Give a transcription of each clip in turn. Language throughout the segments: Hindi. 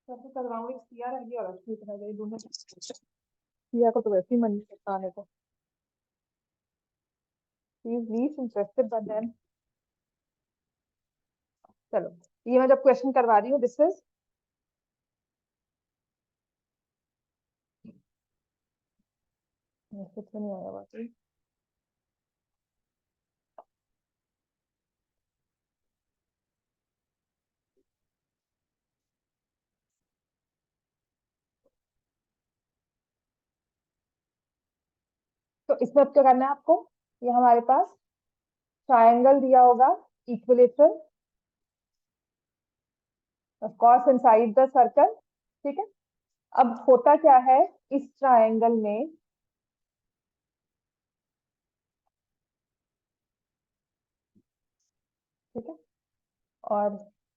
कैसे करवाऊंगी, सिया रह गई और ठीक रह गई दोनों। सिया को तो वैसे ही मन नहीं करता आने को। She is least interested but then चलो, ये मैं जब क्वेश्चन करवा रही हूँ, दिस इज कुछ नहीं आया बाकी। तो इसमें अब क्या करना है आपको, ये हमारे पास ट्रायंगल दिया होगा, equilateral, of course inside the circle. ठीक है, अब होता क्या है इस ट्रायंगल में, ठीक है, और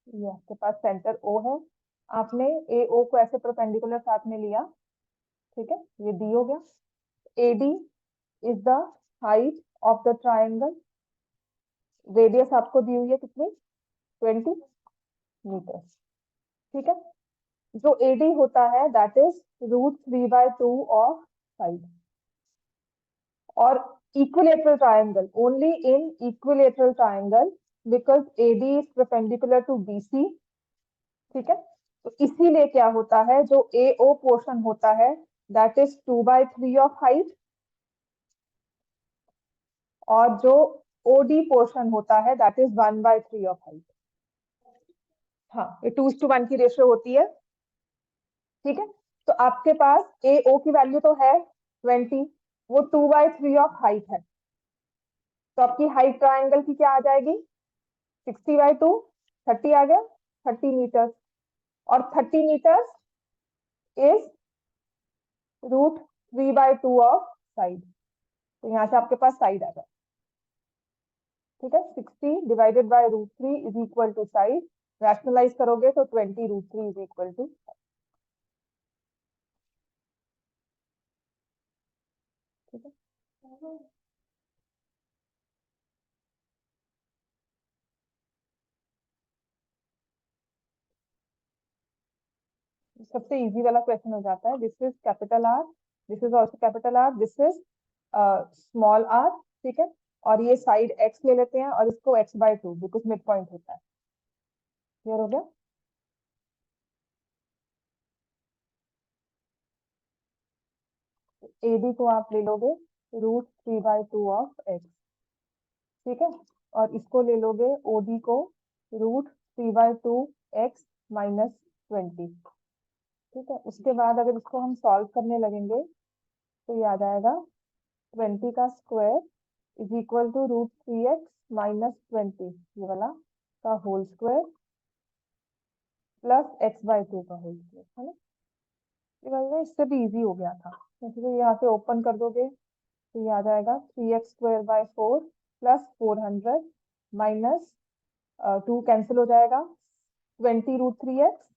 ये आपके पास सेंटर ओ है, आपने ए ओ को ऐसे परपेंडिकुलर साथ में लिया। ठीक है, ये डी हो गया। AD is the height of the triangle. Radius आपको दी हुई है कितनी, 20 मीटर। ठीक है, जो एडी होता है दैट इज √3/2 ऑफ साइड। और equilateral triangle, only in equilateral triangle, because AD is perpendicular to BC. ठीक है, तो इसीलिए क्या होता है, जो ए ओ पोर्शन होता है दैट इज 2/3 ऑफ हाइट, और जो ओडी पोर्शन होता है दैट इज 1/3 ऑफ हाइट। हाँ, ये 2:1 की रेशियो होती है। ठीक है, तो आपके पास ए ओ की वैल्यू तो है 20, वो 2/3 ऑफ हाइट है, तो आपकी हाइट ट्रायंगल की क्या आ जाएगी, 60/2, 30 आ गया, 30 मीटर। और 30 मीटर इज √3/2 ऑफ साइड, तो यहाँ से आपके पास साइड आ जाए। ठीक है, 60 divided by √3 is equal to side. Rationalize करोगे तो 20 √3 इज इक्वल टू। ठीक है, सबसे इजी वाला क्वेश्चन हो जाता है। This is capital R, this is also capital R, this is small R. ठीक है, और ये साइड एक्स ले लेते हैं और इसको x/2 बिकॉज मिड पॉइंट होता है। क्लियर हो गया। एडी को आप ले लोगे √3/2 ऑफ एक्स। ठीक है, और इसको ले लोगे ओडी को √3/2 एक्स माइनस 20। ठीक है, उसके बाद अगर इसको हम सॉल्व करने लगेंगे तो ये आ जाएगा 20 का square is equal to √3x minus 20, ये वाला का होल स्क्वायर प्लस x/2 का होल स्क्वायर, है ना। ये वाला इससे भी इजी हो गया था, तो यहाँ से ओपन कर दोगे तो ये आ जाएगा 3x² bye 4 plus 400 minus 2 cancel हो जाएगा, 20 √3x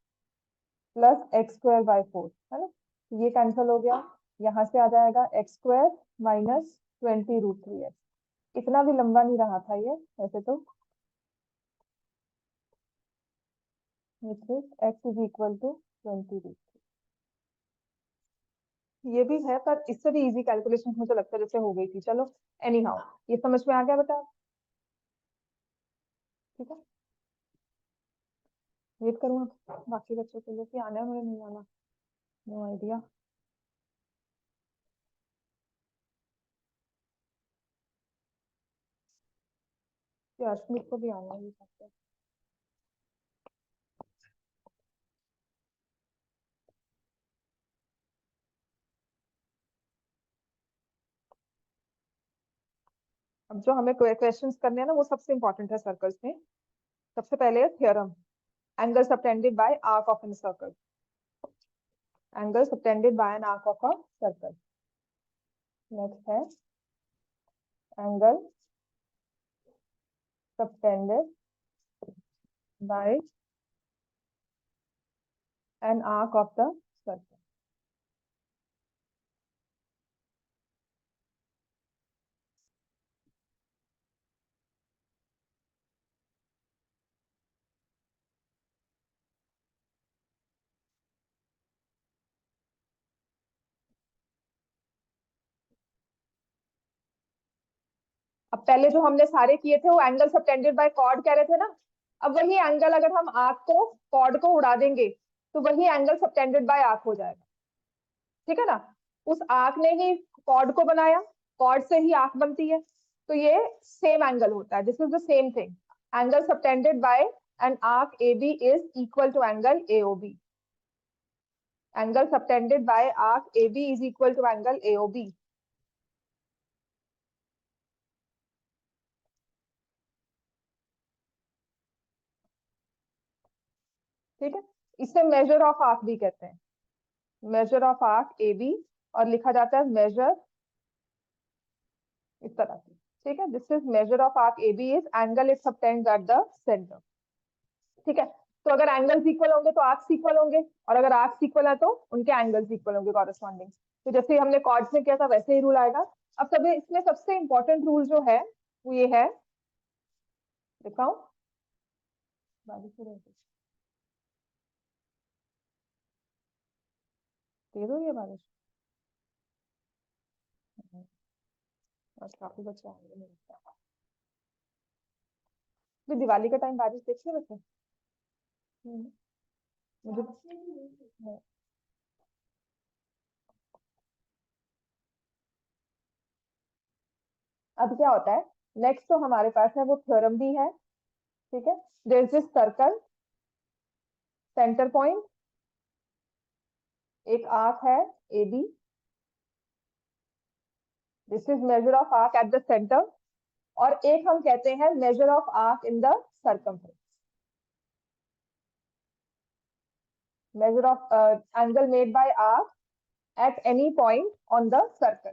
प्लस x² बाय 4, है ना, ये कैंसिल हो गया। यहाँ से आ जाएगा x² माइनस 20 √3x। इतना भी लंबा नहीं रहा था ये वैसे तो, which is x is equal to 20 ये भी है, पर इससे भी इजी कैलकुलेशन मुझे लगता है जैसे हो गई थी। चलो एनी हाउ, ये समझ में आ गया बेटा? ठीक है, वेट करूँ अब बाकी बच्चों के लिए कि आना है मुझे नहीं आना, नो आइडिया। अश्मित को भी आना है सकता है। अब जो हमें क्वेश्चंस करने हैं ना वो सबसे इंपॉर्टेंट है सर्कल्स में। सबसे पहले है theorem, angle subtended by arc of an circle, angle subtended by an arc of a circle. Next है angle subtended by an arc of the circle. अब पहले जो हमने सारे किए थे वो एंगल सबटेंडेड बाय कॉर्ड कह रहे थे ना। अब वही एंगल अगर हम आर्क को कॉर्ड को उड़ा देंगे तो वही एंगल सबटेंडेड बाय आर्क हो जाएगा। ठीक है ना, उस आर्क ने ही कॉर्ड को बनाया, कॉर्ड से ही आर्क बनती है, तो ये सेम एंगल होता है। This is the same thing, angle subtended by an arc AB is equal to angle AOB। Angle subtended by arc AB is equal to angle AOB। ठीक है, इसे मेजर ऑफ आर्क भी कहते हैं, मेजर ऑफ आर्क AB, और लिखा जाता है मेजर इस तरह से। ठीक है, this is measure of arc AB is angle it subtends eight the centre. ठीक है, तो अगर एंगल्स इक्वल होंगे तो आर्क्स इक्वल होंगे, और अगर आर्क्स इक्वल है तो उनके एंगल्स इक्वल होंगे कॉरेस्पॉन्डिंग। तो जैसे हमने कॉर्ड्स में किया था वैसे ही रूल आएगा। अब सभी इसमें सबसे इंपॉर्टेंट रूल जो है वो ये है, दिखाऊं? बारिश हो रही है, तेज हो रही है बारिश। और काफी बच्चे आएंगे मेरे साथ। तो दिवाली का टाइम बारिश देखिए वैसे। मुझे अब क्या होता है, नेक्स्ट जो हमारे पास है वो थ्योरम भी है। ठीक है, there is this circle, centre point, एक आर्क है AB, this is measure of arc at the centre, और एक हम कहते हैं measure of arc in the circumference, measure of angle made by arc at any point on the circle.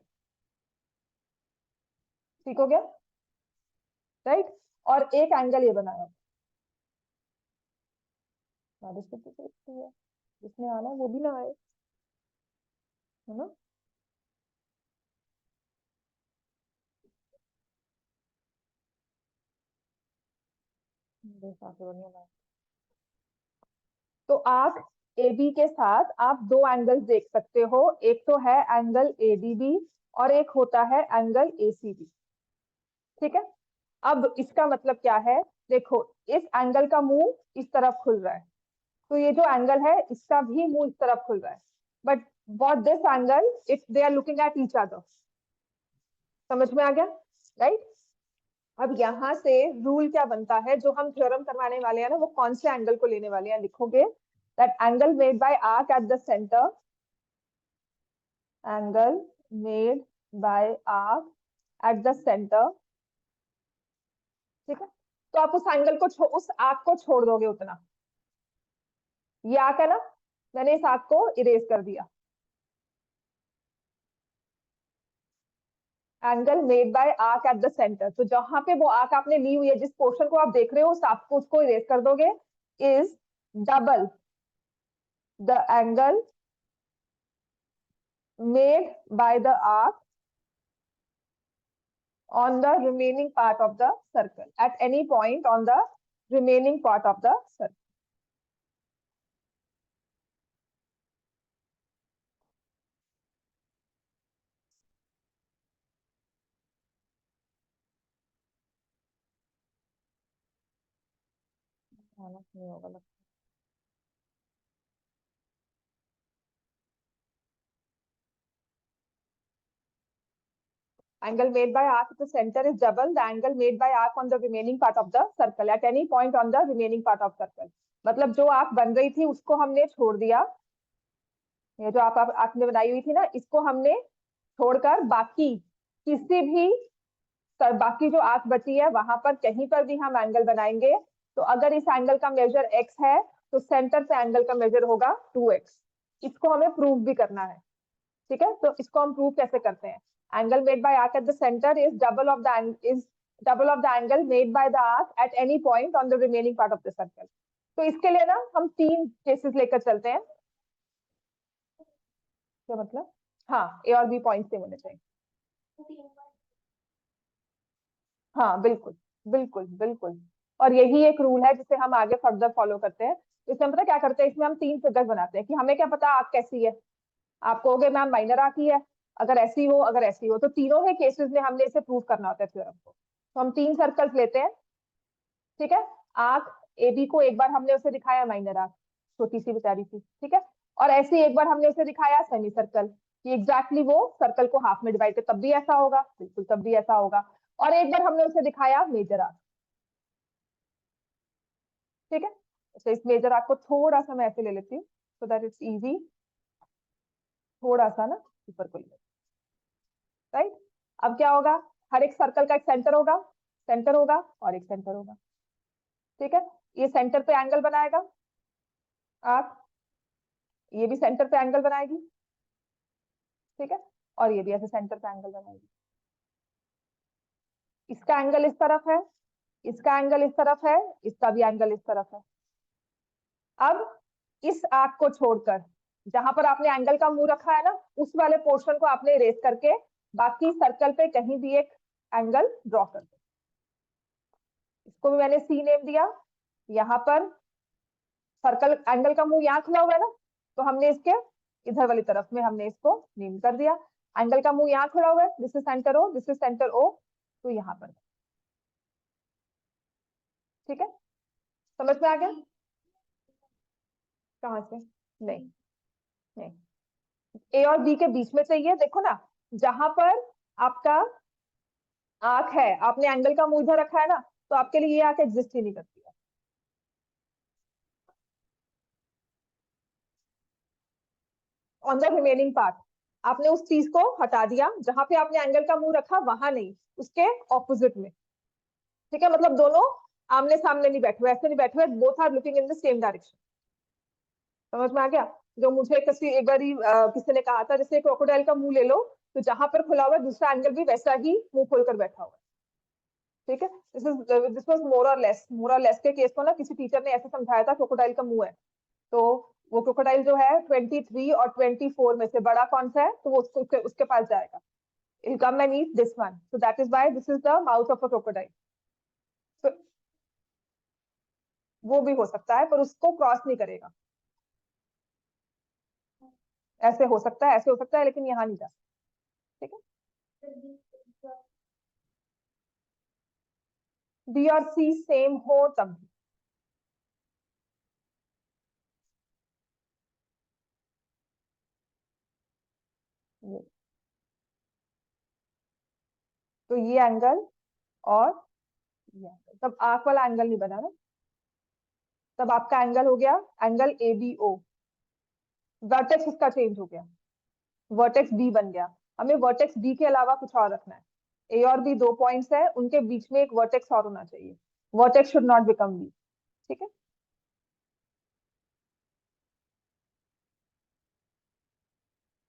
ठीक हो गया, राइट? और एक एंगल ये बनाया, बारिश तो सकती है, जिसने आना है वो भी ना आए, है ना? तो आर्क AB के साथ आप दो एंगल्स देख सकते हो, एक तो है एंगल ADB और एक होता है एंगल ACB। ठीक है, अब इसका मतलब क्या है, देखो इस एंगल का मुंह इस तरफ खुल रहा है, तो ये जो एंगल है इसका भी मुंह इस तरफ खुल रहा है, but what this angle if they are looking at each other। समझ में आ गया, राइट? अब यहाँ से रूल क्या बनता है, जो हम थ्योरम करवाने वाले हैं ना वो कौन से एंगल को लेने वाले हैं, लिखोगे that angle made by arc at the centre, angle made by arc at the centre. ठीक है, तो आप उस एंगल को उस आर्क को छोड़ दोगे उतना, ये आर्क है ना, मैंने इस आर्क को इरेज कर दिया, angle made by arc at the centre, तो जहां पे वो आर्क आपने ली हुई है, जिस पोर्शन को आप देख रहे हो उस आर्क को उसको इरेज कर दोगे, is double the angle made by the arc on the remaining part of the circle, at any point on the remaining part of the circle. नहीं होगा लगता। Angle made by arc at the center is double the angle made by arc on the remaining part of the circle at any point on the remaining part of circle. मतलब जो आर्क बन रही थी उसको हमने छोड़ दिया, ये जो आप आपने बनाई हुई थी ना, इसको हमने छोड़कर बाकी किसी भी बाकी जो आर्क बची है वहां पर कहीं पर भी हम एंगल बनाएंगे तो अगर इस एंगल का मेजर x है तो सेंटर से एंगल का मेजर होगा 2x। इसको हमें प्रूव भी करना है, ठीक है। तो इसको हम प्रूव कैसे करते हैं? Angle made by arc at the centre is double of the angle made by the arc at any point on the remaining part of the circle. तो इसके लिए ना हम 3 केसेस लेकर चलते हैं। क्या मतलब? हाँ, ए और बी पॉइंट सेम होने चाहिए। हाँ बिल्कुल, बिल्कुल बिल्कुल। और यही एक रूल है जिसे हम आगे फर्दर फॉलो करते हैं। इसमें पता क्या करते हैं, इसमें हम 3 फिगर्स बनाते हैं कि हमें क्या पता आर्क कैसी है। आप कहोगे मैम माइनर आर्क ही है, अगर ऐसी हो अगर ऐसी हो, तो तीनों ही केसेस में हमने इसे प्रूव करना होता है थ्योरम को। तो हम 3 सर्कल्स लेते हैं, ठीक है। आर्क ए बी को एक बार हमने उसे दिखाया माइनर आर्क, छोटी सी बेचारी सी, ठीक है। और ऐसे ही एक बार हमने उसे दिखाया सेमी सर्कल कि एग्जैक्टली वो सर्कल को हाफ में डिवाइड कर, तब भी ऐसा होगा, बिल्कुल तब भी ऐसा होगा। और एक बार हमने उसे दिखाया मेजर आर्क, ठीक है। तो इस मेजर आर्क को थोड़ा सा मैं ऐसे ले लेती हूँ सो दैट इट्स इजी, थोड़ा सा ना ऊपर को ले, राइट। अब क्या होगा, हर एक सर्कल का एक सेंटर होगा, सेंटर होगा और एक सेंटर होगा, ठीक है। ये सेंटर पे एंगल बनाएगा आर्क, ये भी सेंटर पे एंगल बनाएगी, ठीक है। और ये भी ऐसे सेंटर पे एंगल बनाएगी। इसका एंगल इस तरफ है, इसका एंगल इस तरफ है, इसका भी एंगल इस तरफ है। अब इस आर्क को छोड़कर जहां पर आपने एंगल का मुंह रखा है ना, उस वाले पोर्शन को आपने इरेज करके बाकी सर्कल पे कहीं भी एक एंगल ड्रॉ कर दो। इसको भी मैंने सी नेम दिया। यहाँ पर सर्कल एंगल का मुंह यहाँ खुला हुआ है ना, तो हमने इसके इधर वाली तरफ में हमने इसको नेम कर दिया। एंगल का मुंह यहाँ खुला हुआ है, this is centre O, this is centre O, तो यहाँ पर, ठीक है। समझ में आ गया? कहाँ से? नहीं, नहीं, ए और बी के बीच में चाहिए। देखो ना, जहां पर आपका आंख है, आपने एंगल का मुंह इधर रखा है ना, तो आपके लिए ये आंख एग्जिस्ट ही नहीं करती है। ऑन द रिमेनिंग पार्ट आपने उस चीज को हटा दिया, जहां पे आपने एंगल का मुंह रखा वहां नहीं, उसके ऑपोजिट में, ठीक है। मतलब दोनों आमने सामने नहीं बैठे हुए, ऐसे नहीं बैठे हुए, both are looking in the same direction. समझ में आ गया? जो मुझे किसी एक बार किसी ने कहा था, जैसे क्रोकोडाइल का मुंह ले लो, तो जहां पर खुला हुआ है दूसरा एंगल भी वैसा ही मुंह खोलकर बैठा हुआ है, ठीक है। दिस वाज मोर और लेस के केस को ना किसी टीचर ने ऐसे समझाया था, क्रोकोडाइल का मुंह है, तो वो क्रोकोडाइल जो है 23 और 24 में से बड़ा कौन सा है, तो वो उसके पास जाएगा। It'll come and eat this one. So that is why this is the mouth of a crocodile. तो वो भी हो सकता है पर उसको क्रॉस नहीं करेगा। ऐसे हो सकता है, ऐसे हो सकता है, लेकिन यहाँ नहीं जा सकता, ठीक है। बी और सी सेम हो तब भी। तो ये एंगल और ये एंगल, तब आंख वाला एंगल नहीं बना ना, तब आपका एंगल हो गया angle A B O. Vertex उसका चेंज हो गया, वर्टेक्स बी बन गया। हमें वर्टेक्स बी के अलावा कुछ और रखना है। ए और बी 2 पॉइंट्स है, उनके बीच में एक वर्टेक्स और होना चाहिए। Vertex should not become B, ठीक है।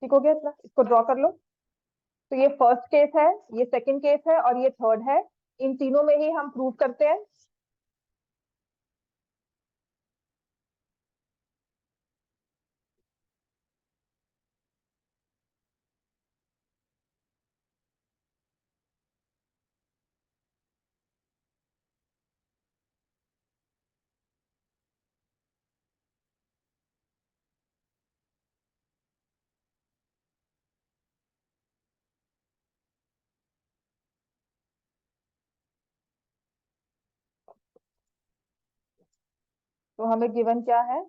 ठीक हो गया इतना, इसको ड्रॉ कर लो। तो ये फर्स्ट केस है, ये सेकंड केस है और ये थर्ड है। इन तीनों में ही हम प्रूव करते हैं। तो हमें गिवन क्या है?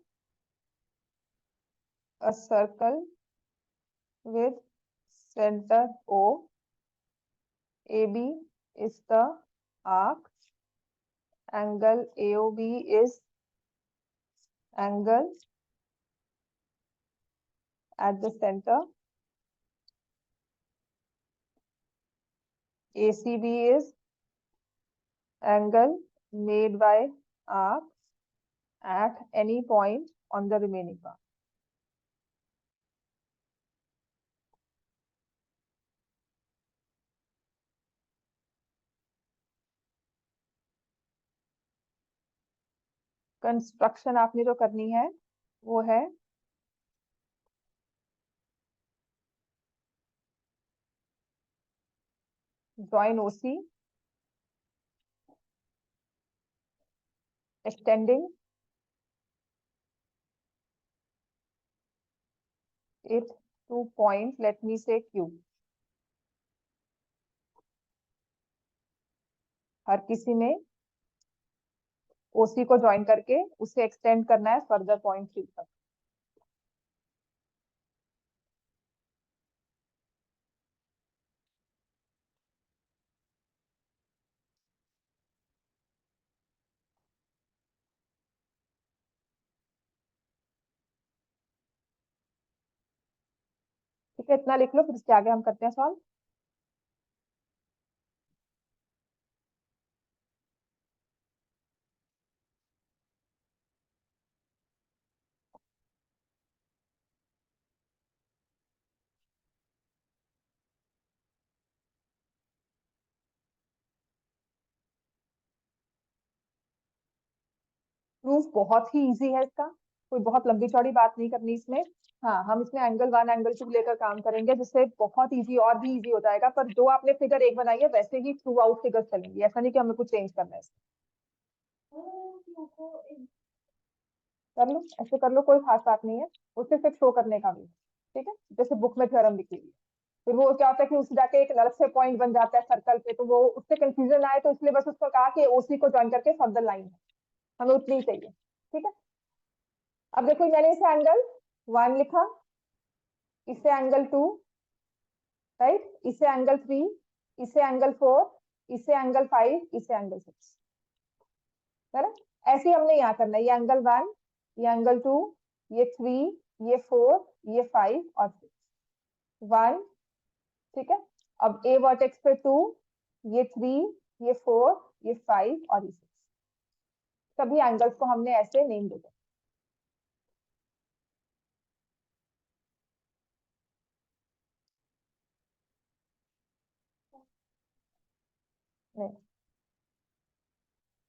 A circle with centre O, AB is the arc, angle AOB is angle at the center, ACB is angle made by arc at any point on the remaining path. Construction आपने जो करनी है वो है join OC, extending it to point, let me say Q. हर किसी में OC को ज्वाइन करके उसे एक्सटेंड करना है फर्दर पॉइंट Q तक। ठीक है, इतना लिख लो, फिर इसके आगे हम करते हैं सॉल्व। प्रूफ बहुत ही इजी है इसका, कोई बहुत लंबी चौड़ी बात नहीं करनी इसमें। हाँ, हम इसमें एंगल 1 एंगल 2 लेकर काम करेंगे, जिससे बहुत इजी और भी इजी हो जाएगा। पर जो आपने फिगर 1 बनाई है वैसे ही थ्रू आउट फिगर चलेंगी, ऐसा नहीं कि हमें कुछ चेंज करना है इसमें। कर लो, ऐसे कर लो, कोई खास बात नहीं है, उसे सिर्फ शो करने का भी। ठीक है, जैसे बुक में थ्योरम लिखी हुई है, फिर वो क्या होता है कि उससे जाके एक अलग से पॉइंट बन जाता है सर्कल पे, तो वो उससे कंफ्यूजन आए, तो इसलिए बस उसको कहा कि ओसी को ज्वाइन करके फर्दर लाइन है, हमें उतनी ही चाहिए। ठीक है, अब देखो मैंने इसे एंगल 1 लिखा, इसे एंगल 2, राइट, इसे एंगल 3, इसे एंगल 4, इसे एंगल 5, इसे एंगल 6, है ना? ऐसे ही हमने यहाँ करना है, ये एंगल 1, ये एंगल 2, ये 3, ये 4, ये 5 और 6, 1। ठीक है, अब ए वर्टेक्स पे 2, ये 3, ये 4, ये 5 और ये 6, सभी एंगल्स को हमने ऐसे नेम दे दिया।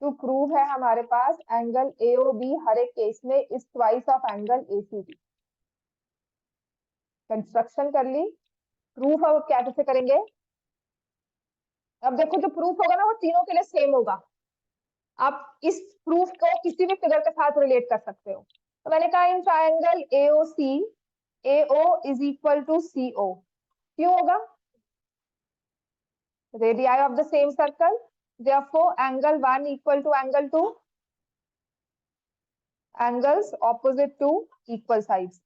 टू प्रूव है हमारे पास एंगल एओबी हर एक केस में is twice of angle ACB. Construction कर ली, प्रूफ अब क्या कैसे करेंगे? अब देखो जो प्रूफ होगा ना वो तीनों के लिए सेम होगा। आप इस प्रूफ को किसी भी फिगर के साथ रिलेट कर सकते हो। तो मैंने कहा in triangle AOC AO is equal to CO, क्यों होगा? Radii of the same circle, therefore angle 1 equal to angle 2, angles opposite to equal sides।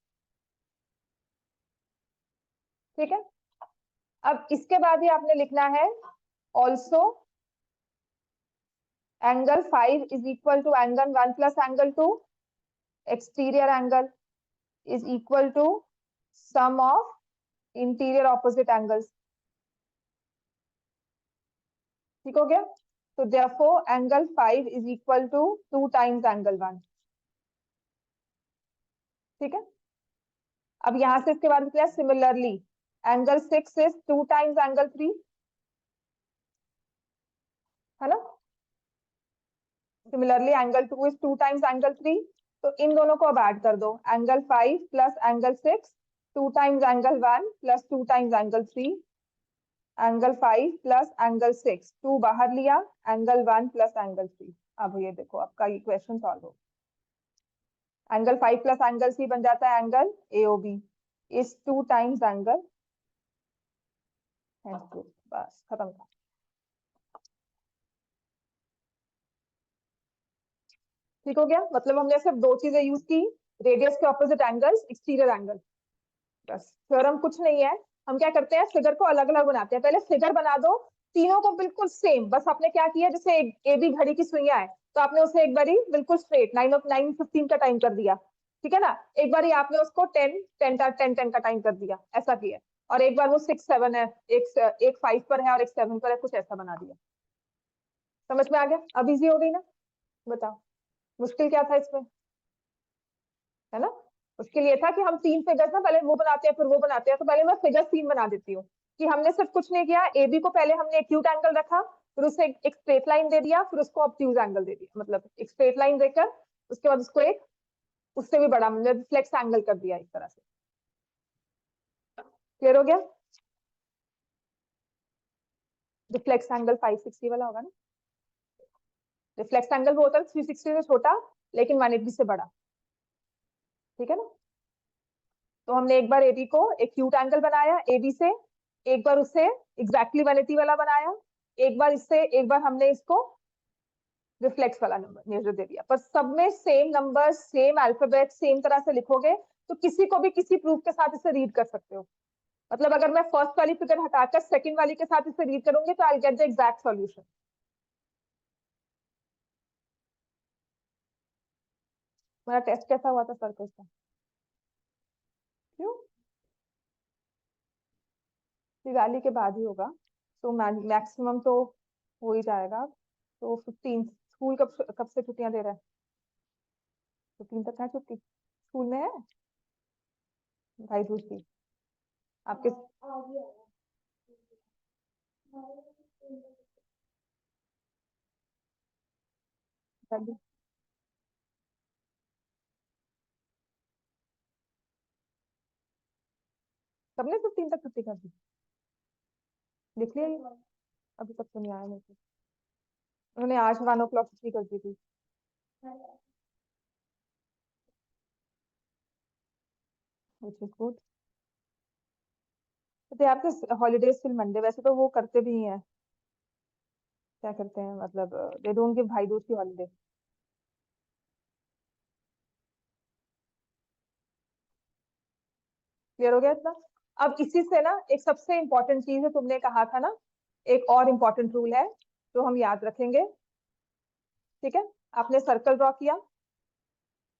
ठीक है, अब इसके बाद ही आपने लिखना है also angle 5 is equal to angle 1 plus angle 2, exterior angle is equal to sum of interior opposite angles. ठीक हो गया, तो therefore angle 5 is equal to 2 times angle 1। ठीक है, अब यहां से इसके बाद निकला similarly angle 6 is 2 times angle 3, है ना? Similarly angle 2 is 2 times angle 3, तो इन दोनों को अब ऐड कर दो, angle 5 plus angle 6, 2 times angle 1 plus 2 times angle 3, angle 5 plus angle 6, 2 बाहर लिया, एंगल 1 प्लस एंगल 3। अब ये देखो आपका ये क्वेश्चन सॉल्व हो, एंगल 5 प्लस एंगल 3 बन जाता है angle AOB is 2 times angle, बस खत्म कर। ठीक हो गया, मतलब हमने सिर्फ दो चीजें यूज की, रेडियस के ऑपोजिट एंगल्स, एक्सटीरियर एंगल, बस। थ्योरम कुछ नहीं है, हम क्या करते हैं, फिगर को अलग अलग बनाते हैं। पहले फिगर बना दो तीनों को बिल्कुल सेम, बस आपने क्या किया, जैसे ए बी घड़ी की सुइयां है, तो आपने उसे एक बारी बिल्कुल स्ट्रेट 9:15 का टाइम कर दिया, ठीक है ना। एक बारी आपने उसको 10 का टाइम कर दिया, ऐसा किया। और एक बार वो 6 7 है, एक 5 पर है और एक 7 पर है, कुछ ऐसा बना दिया। समझ में आ गया? अब इजी हो गई ना? बताओ, मुश्किल क्या था इसमें, है ना? मुश्किल ये था कि हम तीन फिगर्स ना पहले वो बनाते हैं फिर वो बनाते हैं, तो पहले मैं फिगर्स तीन बना देती हूँ। कि हमने सिर्फ कुछ नहीं किया, ए बी को पहले हमने एक्यूट एंगल रखा, फिर उसे एक स्ट्रेट लाइन दे दिया, फिर उसको ऑब्ट्यूज एंगल दे दिया, मतलब एक स्ट्रेट लाइन देकर उसके बाद उसको एक उससे भी बड़ा मतलब रिफ्लेक्स एंगल कर दिया एक तरह से। क्लियर हो गया? रिफ्लेक्स एंगल 560 वाला होगा ना? रिफ्लेक्स एंगल वो होता है 360 से छोटा लेकिन 180 से बड़ा, ठीक है ना। तो हमने एक बार एबी को एक्यूट एंगल बनाया एबी से, एक बार उससे एग्जैक्टली 180 वाला बनाया, एक बार इससे, एक बार हमने इसको रिफ्लेक्स वाला नंबर मेजर दे दिया। पर सब में same number, same alphabet, same तरह से लिखोगे तो किसी को भी किसी प्रूफ के साथ इसे रीड कर सकते हो। मतलब अगर मैं फर्स्ट वाली फिगर हटाकर सेकंड वाली के साथ इसे रीड करूंगी तो I get the exact solution. मेरा टेस्ट कैसा हुआ था सर्कल का? क्यों? दिवाली के बाद ही होगा, तो मैक्सिमम तो हो ही जाएगा। तो 15, स्कूल कब कब से छुट्टियां दे रहा है? 15 तक है छुट्टी, स्कूल में है भाई दूज की आपके? जल्दी। सबने 15 तक छुट्टी कर दी? लिख लिया ये? अभी तक तो नहीं आया मेरे को। उन्होंने आज 1 o'clock छुट्टी कर दी थी। Which is good. तो आपके हॉलीडेज फिर मंडे, वैसे तो वो करते भी हैं, क्या करते हैं, मतलब दे डोंट गिव भाई दूज की हॉलीडे। क्लियर हो गया इतना? अब इसी से ना एक सबसे इंपॉर्टेंट चीज है, तुमने कहा था ना, एक और इम्पोर्टेंट रूल है जो हम याद रखेंगे, ठीक है। आपने सर्कल ड्रॉ किया,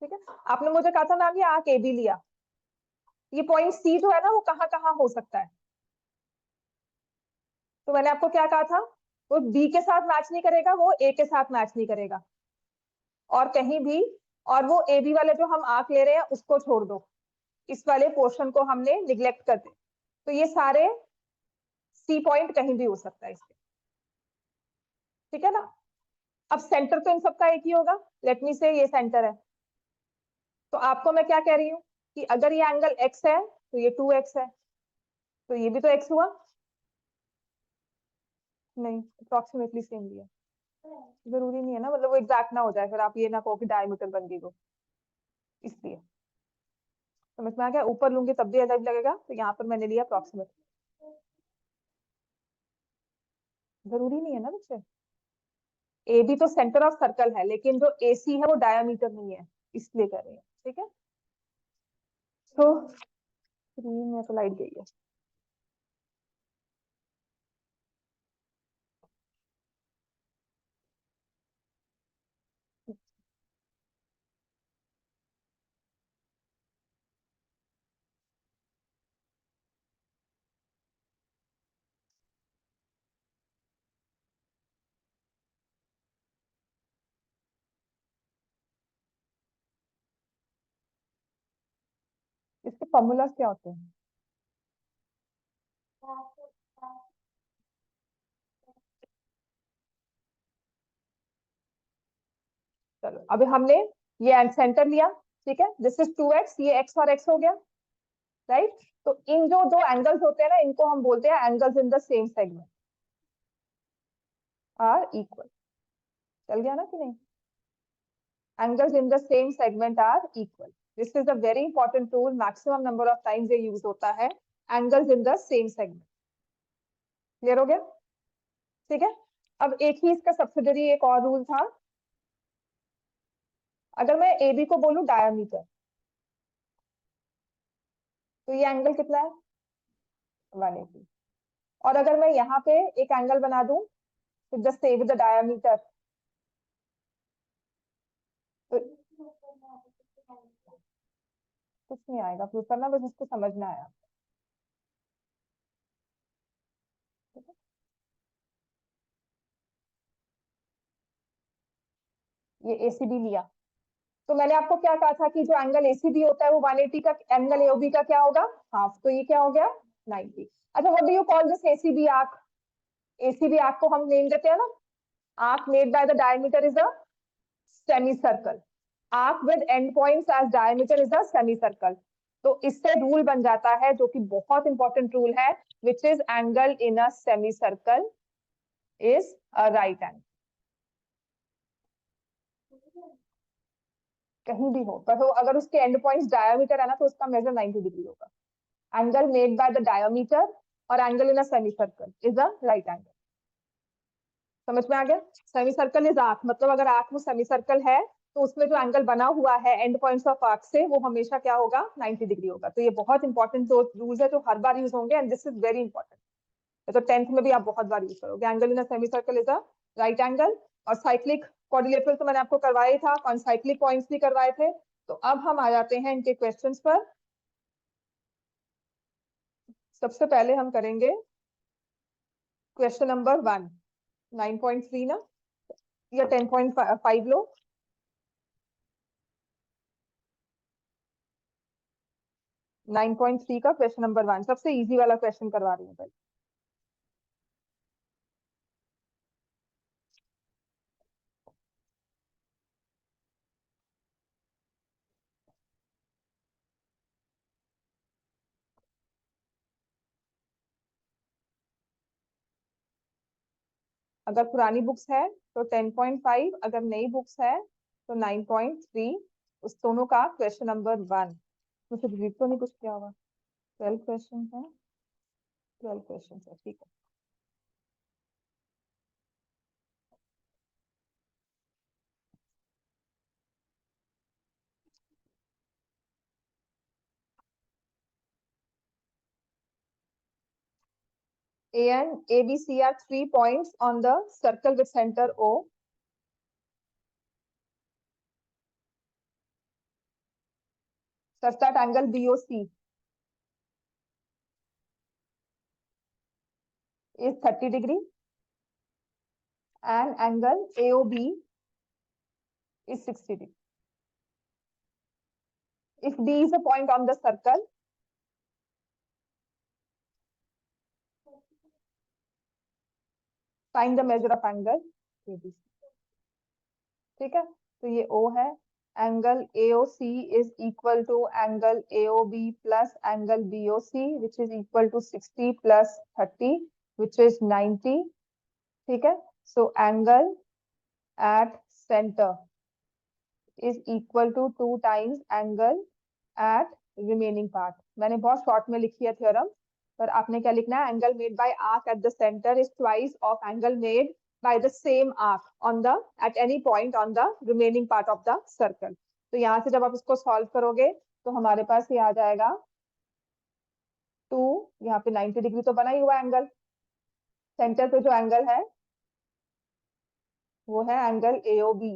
ठीक है। आपने मुझे कहा था मैम ये आर्क ए बी लिया, ये पॉइंट सी जो है ना वो कहाँ कहाँ हो सकता है, तो मैंने आपको क्या कहा था, वो बी के साथ मैच नहीं करेगा, वो ए के साथ मैच नहीं करेगा, और कहीं भी, और वो ए बी वाले जो हम आर्क ले रहे हैं उसको छोड़ दो, इस वाले पोर्शन को हमने निग्लेक्ट कर दे, तो ये सारे सी पॉइंट कहीं भी हो सकता है इसके, ठीक है ना। अब सेंटर तो इन सबका एक ही होगा, लेट मी से ये सेंटर है, तो आपको मैं क्या कह रही हूँ कि अगर ये एंगल एक्स है तो ये 2x है, तो ये भी तो x हुआ, नहीं अप्रोक्सीमेटली सेम लिया। जरूरी नहीं है ना, मतलब वो एग्जैक्ट ना हो जाए, फिर आप ये ना कहो कि डायमीटर बन गई वो, इसलिए। समझ में आ गया? ऊपर लूंगी तब भी अजीब लगेगा, तो यहाँ पर मैंने लिया अप्रोक्सीमेट। जरूरी नहीं है ना बच्चे, ए बी तो सेंटर ऑफ सर्कल है, लेकिन जो ए सी है वो डायमीटर नहीं है, इसलिए कर रहे हैं, ठीक है। तो स्क्रीन में तो लाइट गई है। इसके फॉर्मूला क्या होते हैं? चलो अभी हमने ये सेंटर लिया, ठीक है, दिस इज 2x, ये x और x हो गया, राइट। तो इन जो दो एंगल्स होते हैं ना, इनको हम बोलते हैं angles in the same segment are equal. चल गया ना कि नहीं? Angles in the same segment are equal, this is a very important rule, maximum number of times ये यूज होता है, angles in the same segment. Clear हो गया? ठीक है। अब एक ही इसका सब्सिडरी एक और रूल था, अगर मैं ए बी को बोलूं डायमीटर, तो ये एंगल कितना है? 180। और अगर मैं यहाँ पे एक एंगल बना दूं, तो just say with the diameter, तो कुछ नहीं आएगा प्रूफ करना, बस इसको समझना है। ये एसीबी लिया, तो मैंने आपको क्या कहा था कि जो एंगल एसीबी होता है वो 180 का, एंगल एओबी का क्या होगा? हाफ। तो ये क्या हो गया? 90। अच्छा, what do you call this ACB arc? ACB arc को हम नेम देते हैं ना, arc made by the diameter is a semi circle. Arc with end points as diameter is a semi circle. तो इससे रूल बन जाता है, जो कि बहुत इंपॉर्टेंट रूल है, which is angle in a semi circle is a right angle. कहीं भी हो, पर हो अगर उसके एंड पॉइंट्स डायमीटर है ना, तो उसका मेजर 90 डिग्री होगा। Angle made by the diameter और angle in a semi circle is a right angle. समझ में आ गया? सेमी सर्कल इज आर्क, मतलब अगर आर्क में सेमी सर्कल है, तो उसमें जो एंगल बना हुआ है एंड पॉइंट्स ऑफ आर्क से, वो हमेशा क्या होगा? 90 डिग्री होगा। तो ये बहुत इंपॉर्टेंट दो रूल्स है, जो हर बार यूज होंगे, and this is very important. तो 10th में भी आप बहुत बार यूज करोगे। Angle in a semi circle is a right angle. और साइक्लिक क्वाड्रिलेटरल तो मैंने आपको करवाया था, कॉन्साइक्लिक पॉइंट्स भी करवाए थे। तो अब हम आ जाते हैं इनके क्वेश्चंस पर। सबसे पहले हम करेंगे क्वेश्चन नंबर 1, 9.3 ना, या 10.5 लो। 9.3 का क्वेश्चन नंबर 1, सबसे इजी वाला क्वेश्चन करवा रही हूँ पहले। अगर पुरानी बुक्स है तो 10.5, अगर नई बुक्स है तो 9.3। उस दोनों का क्वेश्चन नंबर 1। मुझे डिलीट तो नहीं कुछ किया होगा? 12 क्वेश्चन है, 12 क्वेश्चन है, ठीक है। A and ABC are 3 points on the circle with center O. Such that angle BOC is 30 degree and angle AOB is 60 degree. If D is a point on the circle, find the measure of angle ABC. ठीक है, तो ये O है। Angle AOC is equal to angle AOB plus angle BOC, which is equal to 60 plus 30, which is 90. ठीक है, so angle at center is equal to 2 times angle at remaining part. मैंने बहुत शॉर्ट में लिखी है थ्योरम, पर आपने क्या लिखना है? Angle made by arc at the centre is twice of angle made by the same arc on the at any point on the remaining part of the circle. तो यहाँ से जब आप इसको सॉल्व करोगे, तो हमारे पास ये आ जाएगा 2, यहाँ पे 90 डिग्री तो बना ही हुआ एंगल। सेंटर पे जो एंगल है वो है angle AOB।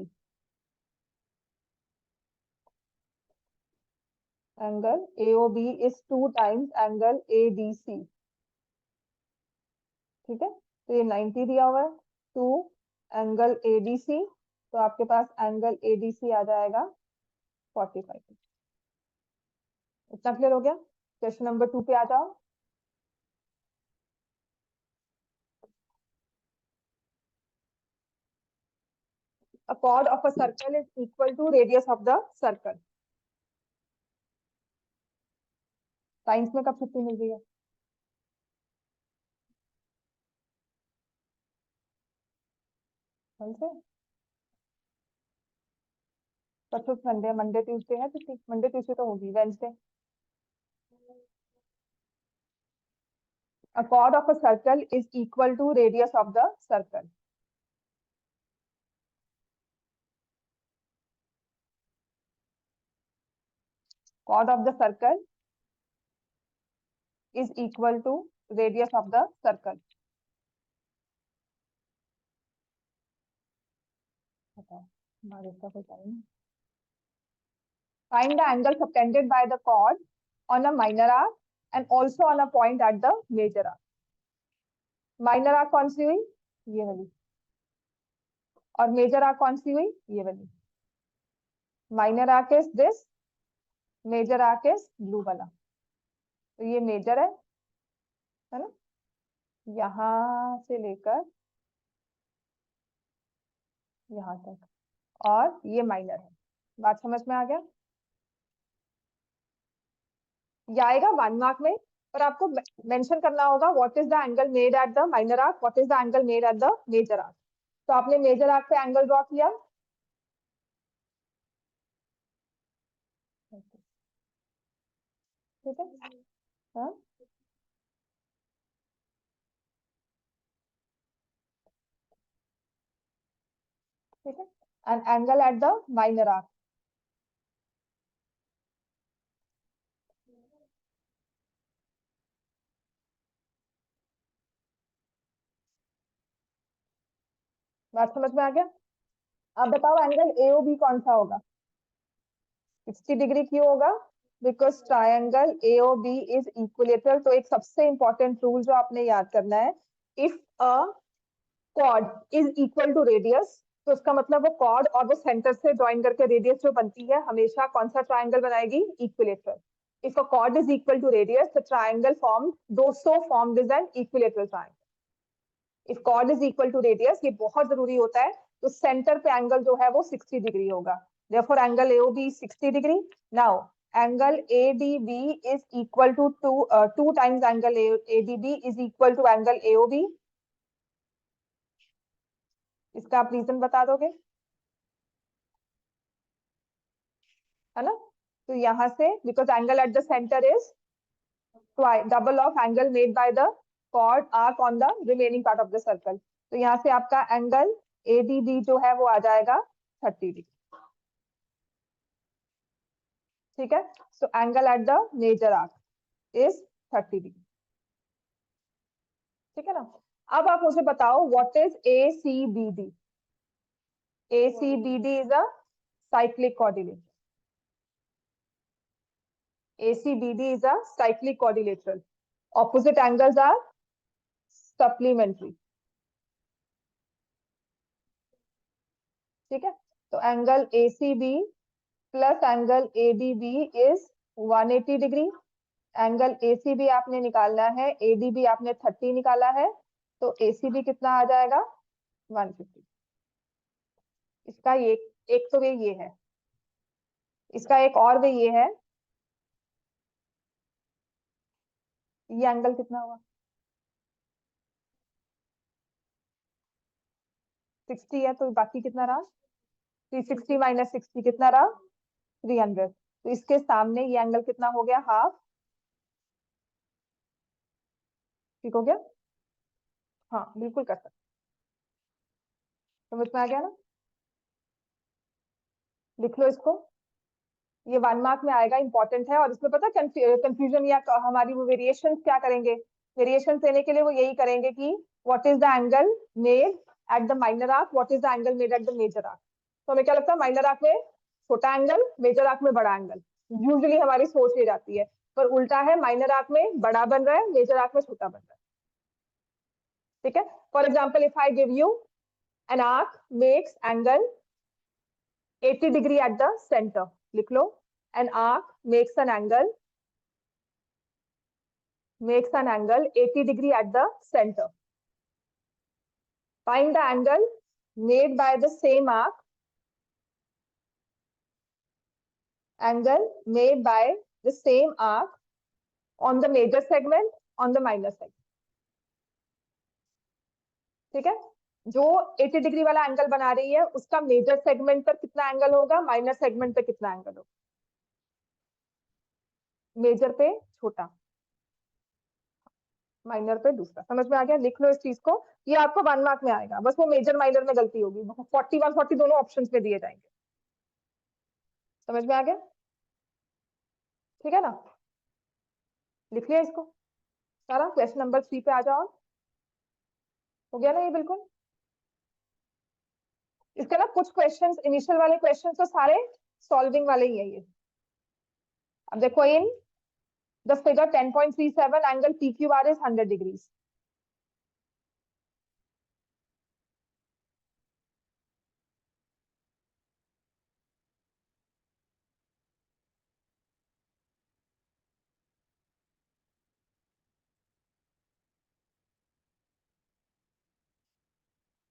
Angle AOB is 2 times angle ADC। ठीक है, तो ये 90 दिया हुआ है, 2 एंगल ADC, तो आपके पास एंगल ADC आ जाएगा 45। इतना क्लियर हो गया? क्वेश्चन नंबर 2 पे आ जाओ। A chord of a circle is equal to radius of the circle. Science में कब छुट्टी मिल रही है? कल से? परसों संडे, मंडे ट्यूसडे है छुट्टी, मंडे ट्यूसडे तो होगी, Wednesday. A chord of a circle is equal to radius of the circle. chord of the circle is equal to radius of the circle. Find the angle subtended by the chord on a minor arc and also on a point at the major arc. Minor arc कौन सी हुई? ये वाली. और मेजर आर्क कौन सी हुई? ये वाली. Minor arc is this, major arc is blue वाला. तो ये मेजर है ना, यहां से लेकर यहां तक, और ये माइनर है. बात समझ में आ गया? ये आएगा 1 मार्क में, पर आपको मेंशन करना होगा what is the angle made at the minor arc, what is the angle made at the major arc. तो आपने मेजर आर्क पे एंगल ड्रॉ किया, ठीक है. हाँ, ठीक है. And angle at the minor arc, बात समझ में आ गया? अब बताओ एंगल एओबी कौन सा होगा? 60 डिग्री क्यों होगा? Because triangle AOB is equilateral. तो एक सबसे इंपॉर्टेंट रूल जो आपने याद करना है, if a chord is equal to radius, तो उसका मतलब वो कॉर्ड और वो सेंटर से ज्वाइन करके रेडियस जो बनती है हमेशा कौन सा ट्रायंगल बनाएगी? Equilateral. If a chord is equal to radius, the triangle formed दोसो formed is an equilateral triangle. If chord is equal to radius, ये बहुत जरूरी होता है, तो सेंटर पे एंगल जो है वो 60 डिग्री होगा. therefore angle AOB 60 degree. Now angle ADB is equal to 2 times angle ADB is equal to angle AOB. इसका आप रीजन बता दोगे, है ना? तो यहां से because angle at the centre is double of angle made by the chord arc on the remaining part of the circle. तो यहाँ से आपका एंगल ADB जो है वो आ जाएगा 30 डिग्री. ठीक है. So angle at the major arc is 30 degree. ठीक है ना? अब आप मुझे बताओ what is ACBD. ACBD is a cyclic quadrilateral. ACBD is a cyclic quadrilateral. Opposite angles are supplementary. ठीक है. तो angle ACB plus angle ADB is 180 degree. Angle ACB आपने निकालना है, ADB आपने 30 निकाला है, तो ACB कितना आ जाएगा? 150. इसका एक तो वे ये है, इसका एक और वे ये है. ये एंगल कितना हुआ? 60 है, तो बाकी कितना रहा? 360 माइनस 60 कितना रहा? 300. तो इसके सामने ये एंगल कितना हो गया? हाफ. ठीक हो गया? हाँ बिल्कुल कर सकते. समझ में आ गया ना? लिख लो इसको, ये 1 मार्क में आएगा, इंपॉर्टेंट है. और इसमें पता कंफ्यूजन या हमारी वो वेरिएशन क्या करेंगे? वेरिएशन देने के लिए वो यही करेंगे कि what is the angle made at the minor arc, what is the angle made at the major arc. तो हमें क्या लगता है? माइनर आर्क में छोटा एंगल, मेजर आर्क में बड़ा एंगल. यूजुअली हमारी सोच ये जाती है, पर उल्टा है. माइनर आर्क में बड़ा बन रहा है, मेजर आर्क में छोटा बन रहा है. ठीक है. For example if I give you an arc makes angle 80 degree at the center. लिख लो, an arc makes an angle 80 degree at the center. Find the angle made by the same arc, angle made by the same arc on the major segment, on the minor segment. ठीक है. जो 80 डिग्री वाला एंगल बना रही है उसका मेजर सेगमेंट पर कितना एंगल होगा, माइनर सेगमेंट पे कितना एंगल होगा? मेजर पे छोटा, माइनर पे दूसरा. समझ में आ गया? लिख लो इस चीज को, ये आपको 1 मार्क में आएगा. बस वो मेजर माइनर में गलती होगी, 41 40 दोनों ऑप्शंस में दिए जाएंगे. समझ में आ गया? ठीक है ना, लिख लिया इसको सारा। क्वेश्चन नंबर 3 पे आ जाओ। हो गया ना ये बिल्कुल। इसके ना कुछ क्वेश्चंस, इनिशियल वाले क्वेश्चंस तो सारे सॉल्विंग वाले ही है ये। अब देखो, in the figure 10.37 angle P Q R is 100 degrees.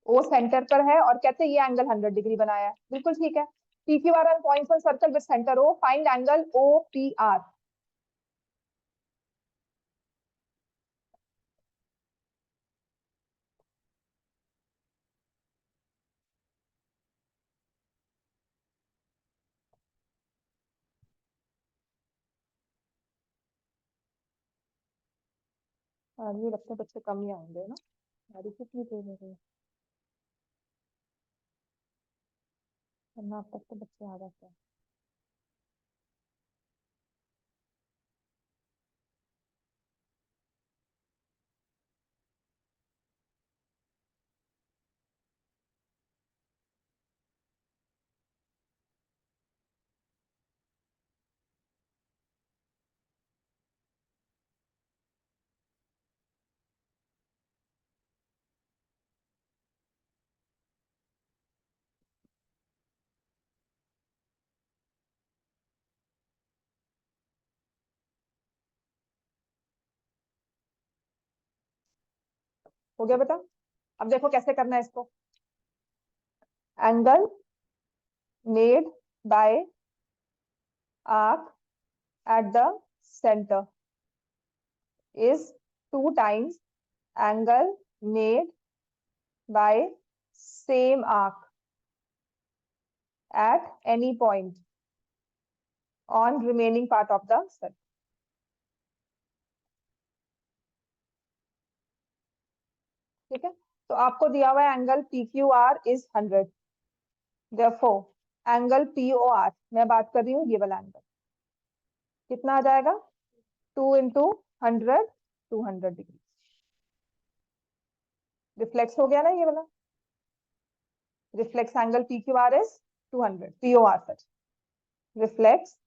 वो सेंटर पर है और कहते हैं ये एंगल 100 डिग्री बनाया है, बिल्कुल ठीक है। P Q R points on circle with centre O, find angle O P R. मुझे लगता है बच्चे कम ही आएंगे ना, हमारी कितनी देर हो गई, वरना अब तक तो बच्चे आ जाते हैं। हो गया बेटा। अब देखो कैसे करना है इसको। Angle made by arc at the centre is 2 times angle made by same arc at any point on remaining part of the circle। ठीक है, तो आपको दिया हुआ है angle P Q R is 100, therefore angle P O R, मैं बात कर रही हूँ ये वाला एंगल, कितना आ जाएगा? 2 इंटू 100, 200 डिग्री। रिफ्लेक्स हो गया ना ये वाला, reflex angle P Q R is 200, P O R such, reflex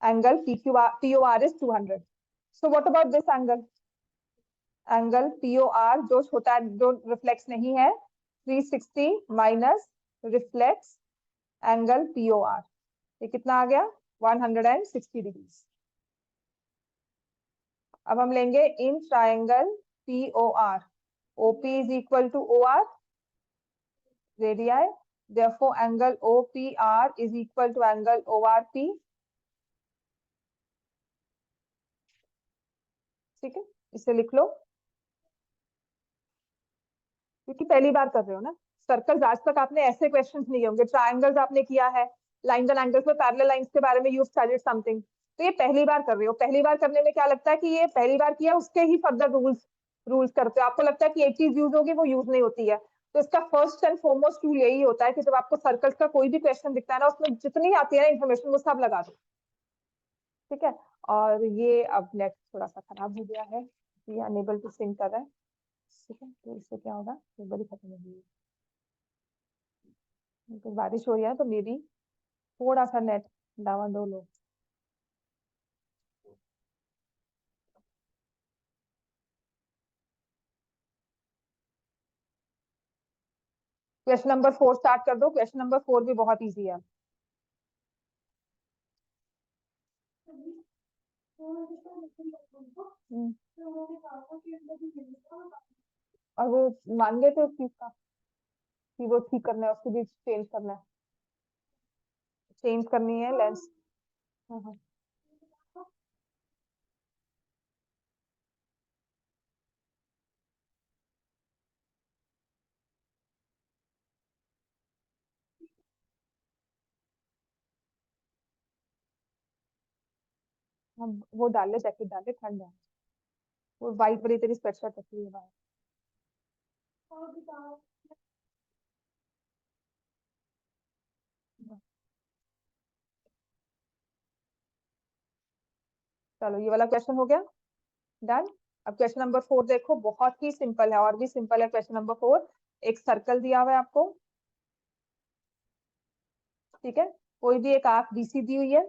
angle P O R is 200। So what about this angle? Angle PO R जो होता है, जो रिफ्लेक्स नहीं है, 360 minus reflex angle PO R, ये कितना आ गया? 160 डिग्री। अब हम लेंगे in triangle PO R, OP is equal to O R radii, therefore angle OPR is equal to angle ORP। ठीक है, इसे लिख लो, क्योंकि पहली बार कर रहे हो ना। सर्कल्स आज तक आपने ऐसे क्वेश्चंस नहीं होंगे, ट्रायंगल्स आपने किया है, लाइंस एंड एंगल्स में पैरेलल लाइंस के बारे में यू स्टडीड समथिंग, तो ये पहली बार कर रहे हो। पहली बार करने में क्या लगता है कि ये पहली बार किया, उसके ही फर्दर रूल्स रूल्स करते हो, आपको लगता है कि एक चीज यूज होगी वो यूज नहीं होती है। तो इसका फर्स्ट एंड फॉरमोस्ट रूल यही होता है कि जब आपको सर्कल्स का कोई भी क्वेश्चन दिखता है ना, उसमें जितनी आती है ना इन्फॉर्मेशन वो सब लगा दो। ठीक है, और ये अब नेट थोड़ा सा खराब हो गया है, ये अनेबल टू सिंक कर रहा है। ठीक है, तो इससे क्या होगा, केबल ही खत्म हो गई है, तो बारिश हो रही है तो मे बी थोड़ा सा नेट डावाडोल हो। क्वेश्चन नंबर 4 स्टार्ट कर दो, क्वेश्चन नंबर 4 भी बहुत इजी है। हम्म, और वो मान गए थे उस चीज का कि वो ठीक करना है, उसको भी चेंज करना है, चेंज करनी है लेंस। हाँ हाँ, हम वो डाले, जैकेट डाले, ठंड है। वो वाइट वाली तेरी स्वेटशर्ट रखी है बाहर। चलो ये वाला क्वेश्चन हो गया, डन। अब क्वेश्चन नंबर 4 देखो, बहुत ही सिंपल है, और भी सिंपल है क्वेश्चन नंबर 4। एक सर्कल दिया हुआ है आपको, ठीक है, कोई भी एक आर्क बीसी दी हुई है,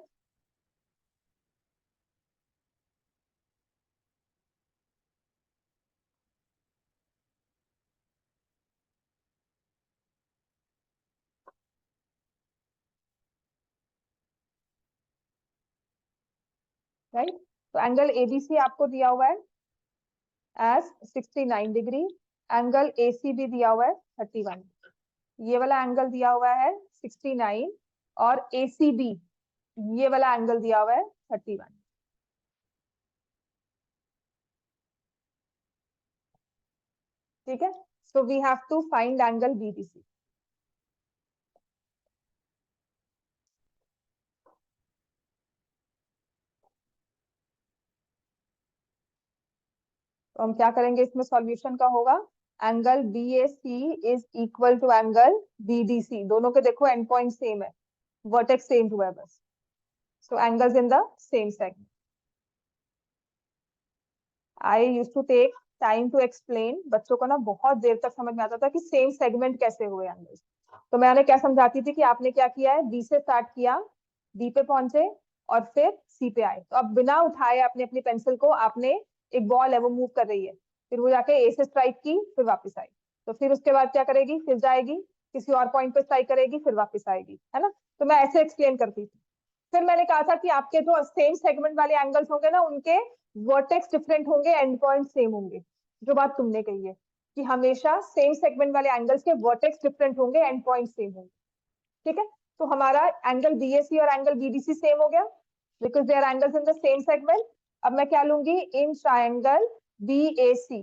राइट। तो एंगल एबीसी आपको दिया हुआ है एज 69 डिग्री, एंगल एसी भी दिया हुआ है 31। ये वाला एंगल दिया हुआ है 69, और एसीबी ये वाला एंगल दिया हुआ है 31, ठीक है। So we have to find angle BDC. तो हम क्या करेंगे, इसमें सॉल्यूशन का होगा, angle B A C is equal to angle B D C. दोनों के देखो एंड पॉइंट सेम है, वर्टेक्स चेंज हुआ है बस। So angles in the same segment. I use to take time to explain, बच्चों को ना बहुत देर तक समझ में आता था कि सेम सेगमेंट कैसे हुए एंगल्स। तो मैंने क्या समझाती थी कि आपने क्या किया है, बी से स्टार्ट किया, बी पे पहुंचे, और फिर सी पे आए। तो अब बिना उठाए अपनी अपनी पेंसिल को, आपने, एक बॉल है वो मूव कर रही है, फिर वो जाके ए से स्ट्राइक की, फिर वापस आई, तो फिर उसके बाद क्या करेगी, फिर जाएगी किसी और पॉइंट पे स्ट्राइक करेगी, फिर वापस आएगी, है ना। तो मैं ऐसे एक्सप्लेन करती थी। फिर मैंने कहा था कि आपके जो सेम सेगमेंट वाले एंगल्स होंगे ना, उनके वर्टेक्स डिफरेंट होंगे, एंड पॉइंट सेम होंगे। जो बात तुमने कही है कि हमेशा सेम सेगमेंट वाले एंगल्स के वर्टेक्स डिफरेंट होंगे, एंड पॉइंट सेम होंगे, ठीक है। तो हमारा एंगल बीएसी और एंगल बीडीसी सेम हो गया, because they are angles in the same segment. अब मैं क्या लूंगी, इन ट्राइंगल बीएसी,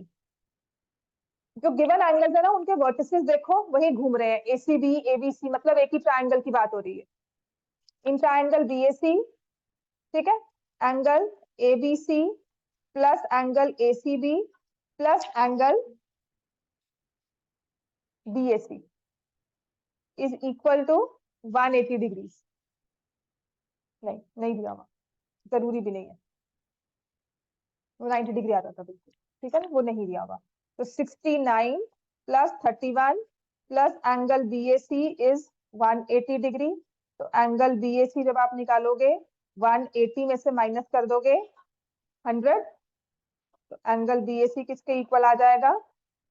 जो गिवन एंगल्स है ना, उनके वर्टिसेस देखो वही घूम रहे हैं, एसीबी एबीसी, मतलब एक ही ट्राइंगल की बात हो रही है। इन ट्राइंगल बीएसी, ठीक है, angle ABC plus angle ACB plus angle BAC is equal to 180 degrees. नहीं, नहीं दिया हुआ, जरूरी भी नहीं है, वो 90 डिग्री आता था बिल्कुल, ठीक है ना, वो नहीं दिया हुआ। तो 69 plus 31 plus angle BAC is 180 degree. तो एंगल बीएसी जब आप निकालोगे, 180 में से माइनस कर दोगे 100, तो एंगल बीएसी किसके इक्वल आ जाएगा,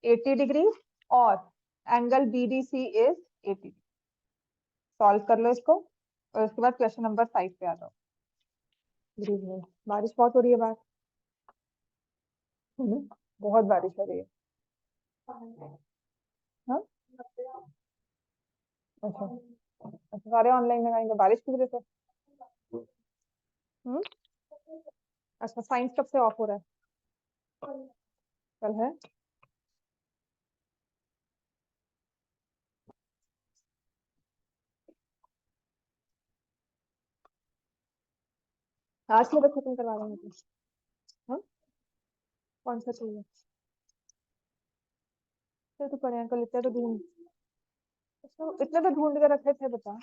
80 डिग्री, और एंगल बीडीसी इज 80। सॉल्व कर लो इसको, और उसके बाद क्वेश्चन नंबर 5 पे आ जाओ। Good evening. बारिश बहुत हो रही है बाहर। बहुत बारिश हो रही है। हाँ, अच्छा, अच्छा, सारे ऑनलाइन लगाएंगे बारिश की वजह से। हम्म, अच्छा, साइंस कब से ऑफ हो रहा है, कल है। आज सिलेबस खत्म करवा रहे हैं। हाँ, कौन सा चाहिए, फिर तो पढ़े कल, इतने तो ढूंढ, अच्छा, इतने तो ढूंढ के रखे थे, बता।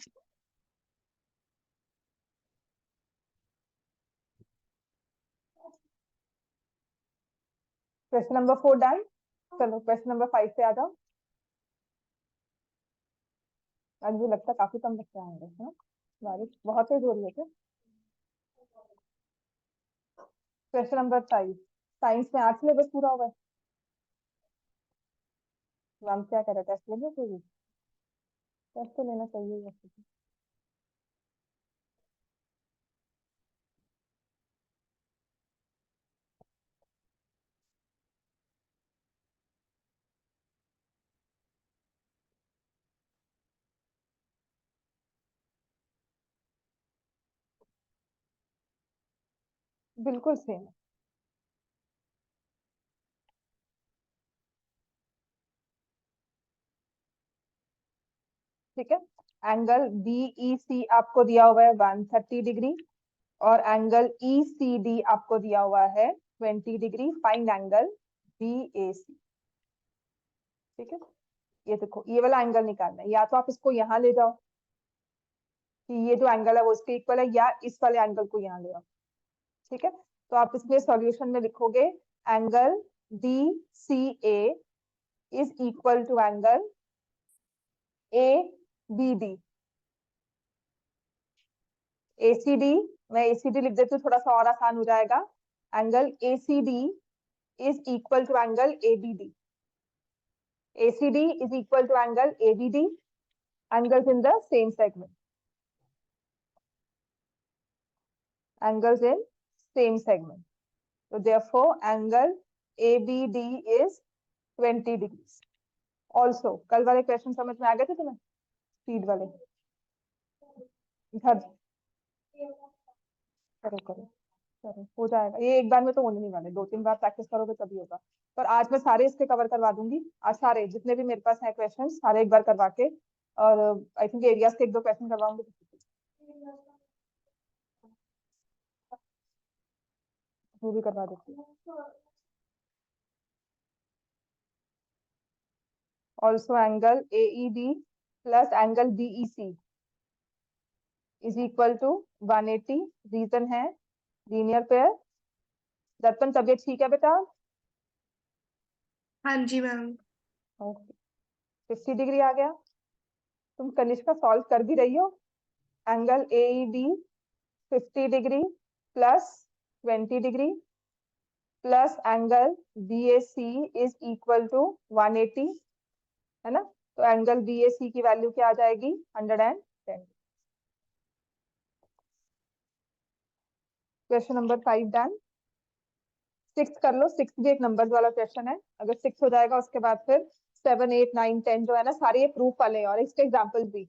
Question number 4 done. चलो क्वेश्चन नंबर 5 पे आ जाओ। आज मुझे लगता है काफी कम बच्चे आएंगे, हाँ, बारिश बहुत तेज हो रही है क्या। क्वेश्चन नंबर 5, साइंस में आज सिलेबस पूरा होगा। मैम क्या कह रहे, टेस्ट लेंगे कोई भी, टेस्ट तो लेना चाहिए वैसे तो। बिल्कुल सेम, ठीक है। एंगल बीईसी आपको दिया हुआ है 130 डिग्री, और एंगल ईसीडी आपको दिया हुआ है 20 डिग्री। फाइंड एंगल बीएसी, ठीक है। ये देखो, ये वाला एंगल निकालना है, या तो आप इसको यहाँ ले जाओ कि ये जो एंगल है वो इसके इक्वल है, या इस वाले एंगल को यहाँ ले आओ, ठीक है। तो आप इसमें सॉल्यूशन में लिखोगे angle DCA is equal to angle ABD। ACD, मैं ACD लिख देती हूँ, थोड़ा सा और आसान हो जाएगा। Angle ACD is equal to angle ABD. ACD is equal to angle ABD. Angles in the same segment. Angles in same segment. So therefore, angle ABD is 20 degrees. Also, कल वाले क्वेश्चन समझ में आ गए थे तुम्हें? स्पीड वाले घर करो करो करो, हो जाएगा ये, एक बार में तो होने नहीं वाले, 2-3 बार प्रैक्टिस करोगे तभी होगा। पर आज मैं सारे इसके कवर करवा दूंगी, आज सारे जितने भी मेरे पास हैं क्वेश्चन सारे एक बार करवा के, और आई थिंक एरियाज के 1-2 क्वेश्चन करवाऊंगी। वो भी करवा देती हूँ। Also angle AEB plus angle BEC is equal to 180। Reason है लीनियर पेयर। दर्पण तबियत ठीक है बेटा? हाँ जी मैम। ओके, 50 डिग्री आ गया। तुम कनिष्का सॉल्व कर भी रही हो। Angle AEB 50 degree plus 20 degree plus angle BAC is equal to 180, है ना? तो एंगल BAC की वैल्यू क्या आ जाएगी? 110। Question number 5 done. 6 कर लो, 6 भी एक नंबर वाला क्वेश्चन है। अगर 6 हो जाएगा उसके बाद फिर 7, 8, 9, 10 जो है ना, सारे ये प्रूफ वाले हैं और इसके एग्जाम्पल्स भी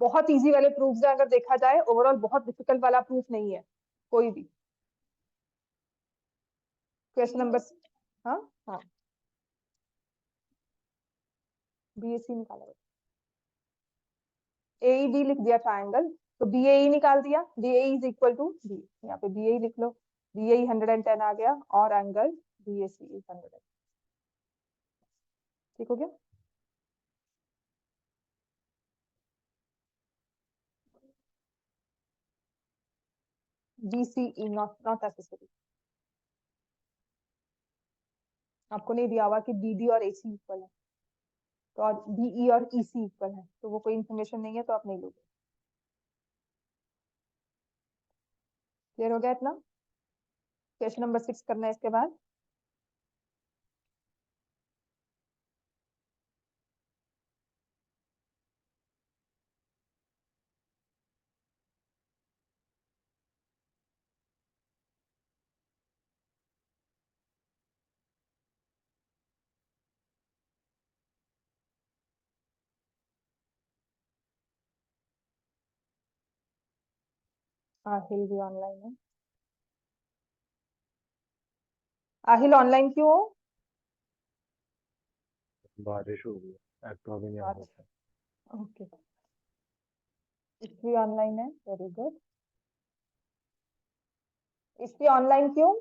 बहुत इजी वाले प्रूफ्स हैं। अगर देखा जाए ओवरऑल बहुत डिफिकल्ट वाला प्रूफ नहीं है कोई भी। क्वेश्चन नंबर, हाँ हाँ, BAC निकाला, AEB लिख दिया ट्राइंगल, तो BAE निकाल दिया। BAE is equal to B, यहाँ पे BAE लिख लो। BAE 110 आ गया और एंगल BAC इज 100। ठीक हो गया? BCE not necessary. आपको नहीं दिया हुआ कि BD और AC इक्वल है, तो और BE और EC इक्वल है, तो वो कोई इन्फॉर्मेशन नहीं है, तो आप नहीं लोगे। क्लियर हो गया इतना? क्वेश्चन नंबर 6 करना है इसके बाद। आहिल भी ऑनलाइन है। आहिल ऑनलाइन क्यों हो? बारिश हो गई, एक्टिवा भी नहीं आ सकता। ओके, इसलिए ऑनलाइन है, वेरी गुड। इसलिए ऑनलाइन क्यों?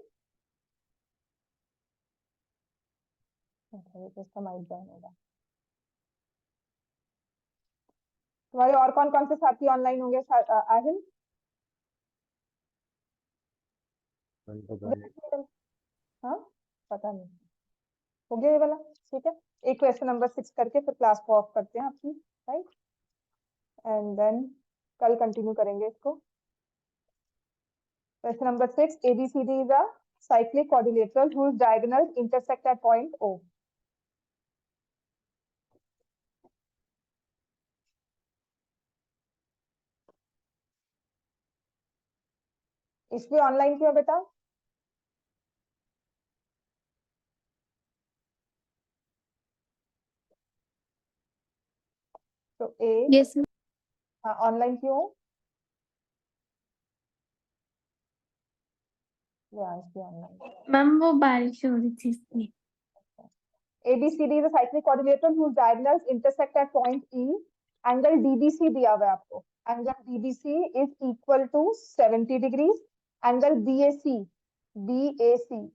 अच्छा, तो इसका माइक डाउन होगा। तुम्हारे और कौन कौन से साथी ऑनलाइन होंगे आहिल? पता नहीं। हाँ, पता नहीं। हो गया ये वाला? ठीक है, एक क्वेश्चन नंबर 6 करके फिर क्लास को ऑफ करते हैं अपनी, राइट? एंड देन कल कंटिन्यू करेंगे इसको। Question number 6, ABCD is a cyclic quadrilateral whose diagonals intersect at point O. इसलिए ऑनलाइन क्यों बेटा? तो ए, यस हाँ, ऑनलाइन क्यों? ऑनलाइन। मैम, वो बारिश हो रही थी इसलिए। ABCD is a cyclic quadrilateral whose diagonals intersect at point E. Angle DBC दिया हुआ है आपको। Angle DBC is equal to 70 degrees. Angle BAC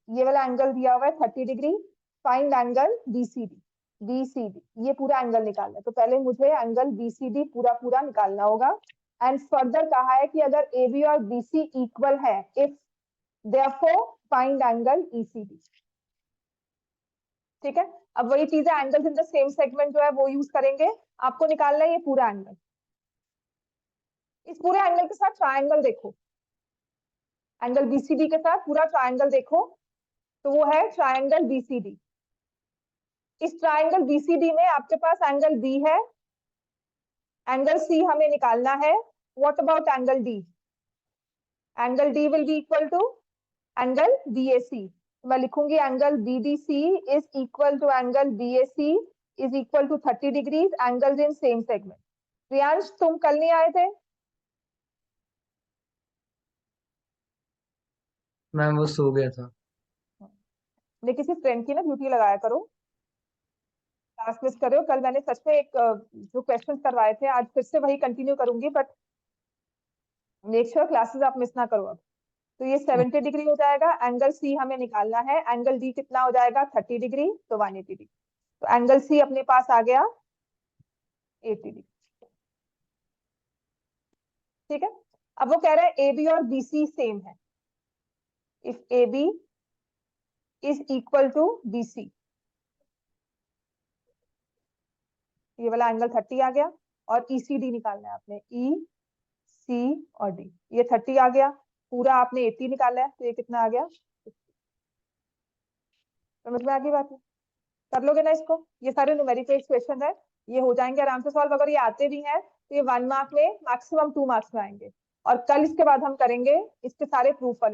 ये वाला एंगल दिया हुआ है 30 डिग्री। फाइंड एंगल BCD ये पूरा एंगल निकालना है, तो पहले मुझे एंगल BCD पूरा पूरा निकालना होगा। एंड फर्दर कहा है कि अगर AB और BC इक्वल है, if Therefore find angle ECD. ठीक है, अब वही चीज है, angles in the same segment जो है वो यूज करेंगे। आपको निकालना है ये पूरा एंगल। इस पूरे एंगल के साथ ट्रायंगल देखो, एंगल बीसीडी के साथ पूरा ट्रायंगल देखो, तो वो है ट्रायंगल बीसीडी। इस ट्रायंगल बीसीडी में आपके पास एंगल बी है, एंगल सी हमें निकालना है। What about angle D? Angle D will be equal to angle BAC. मैं लिखूंगी angle BDC is equal to angle BAC is equal to 30 degrees, angles in same segment. Priyansh तुम कल नहीं आए थे? मैम वो सो गया था। ने किसी फ्रेंड की ना ड्यूटी लगाया करो, क्लास मिस कर रहे हो। कल मैंने सच में एक जो क्वेश्चंस करवाए थे, आज फिर से वही कंटिन्यू करूंगी, बट मेक श्योर क्लासेस आप मिस ना करो अब। तो ये 70 डिग्री हो जाएगा, एंगल सी हमें निकालना है, एंगल डी कितना हो जाएगा 30 डिग्री, तो 180 डिग्री। तो एंगल सी अपने पास आ गया 80 डिग्री। ठीक है, अब वो कह रहे हैं ए बी और बी सी सेम है। If A B is equal to B C, ये वाला एंगल 30 आ गया, और ECD निकालना है आपने, ई सी और डी। ये 30 आ गया, पूरा आपने 80 निकाला है, तो ये कितना आ गया? समझ में आ गई बात है? कर लोगे ना इसको? ये सारे न्यूमेरिकल क्वेश्चन है, ये हो जाएंगे आराम से सॉल्व। अगर ये आते भी हैं तो ये 1 मार्क में मैक्सिमम 2 मार्क्स में आएंगे। और कल इसके बाद हम करेंगे इसके सारे प्रूफ वाले